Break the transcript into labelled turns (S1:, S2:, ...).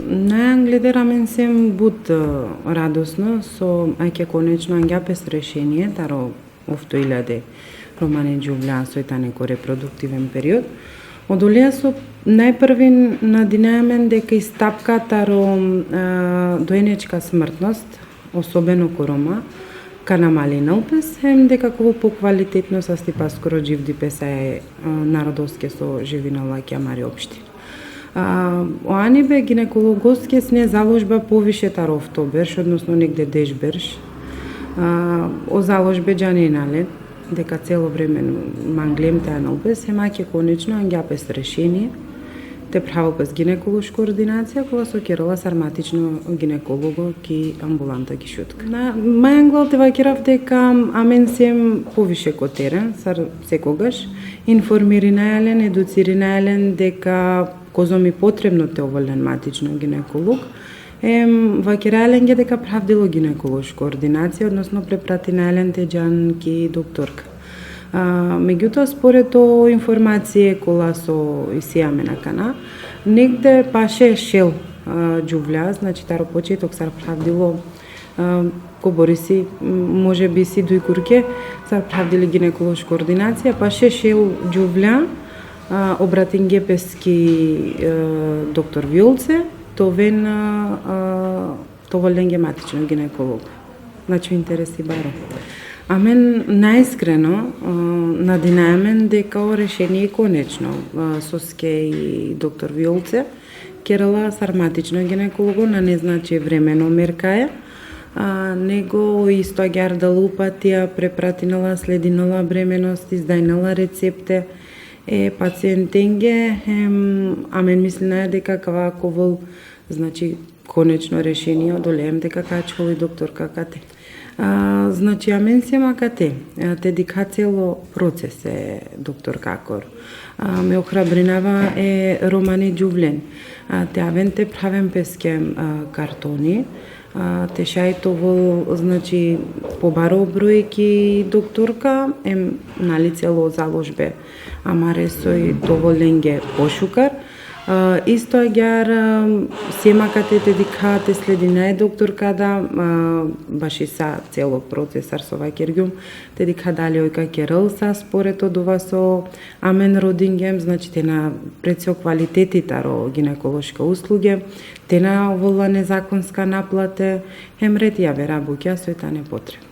S1: Најангледер амен сем буд радосно со ајке конечно ангјапес решение таро офто илјаде романи џувлја сојта неко репродуктивен период. Одолија со најпрви надинајамен дека истапкатаро доенечка смртност, особено корома, ка намали наупес, хем дека ково поквалитетно са стипа скоро живдипеса е народовске со живина лаќа мари општи. Оанибе гинекологоске сне заложба повише таровто берш, односно негде деш берш. О заложбе джаненале, дека цело време манглем теа наупес, хема ќе конечно ангјапес решение, те правопес гинеколошка ординација, кога со керала сарматично гинеколого ки амбуланта ги шутка. На мајанглал те вакирав дека амен сем повише ко терен, сар секогаш, информири најален, едуцири најален дека козо ми потребно те оволен матично гинеколог, вакирајален ге дека правдило гинеколошка ординација, односно препрати најален те джан ки докторка. Меѓутоа, според информација кола со исијаме на кана, негде паше шел џувлја, значи таро почеток сар правдило ко Бориси, може би си дуј курке, сар правдили гинеколошка ординација, паше шел џувлја, обратен гепески доктор Виолце, товен товолен гематично гинеколог. Значи интереси баро. А мен најискрено надинајамен дека ово решение е конечно. Соске и доктор Виолце керала сарматично гинеколого, на не значи времено меркаја, него исто агјардала упатија, препратинала, слединала бременост, издајнала рецепте, пациентенге, амен мислинаја дека кава ковол, значи, конечно решение, одолеем дека качвал и докторка кате. Значи, амен сема кате, те дика цело процес е доктор Какор. Ме охрабринава е романи џувлен. Те авен те правен песке картони, те шајтово, значи, побаро бројки докторка, нали цело заложбе, амаре сој доволенге пошукар. Исто агјар сема кате те дика те следи нај докторка да баш и са цело процесар со вакергјум, те дика дали ојка керел са според од ова со амен родингем, значи те на пред се квалитети таро гинеколошка услуге, те на овола незаконска наплате, хем ред ја вера буќа, сој та не потребно.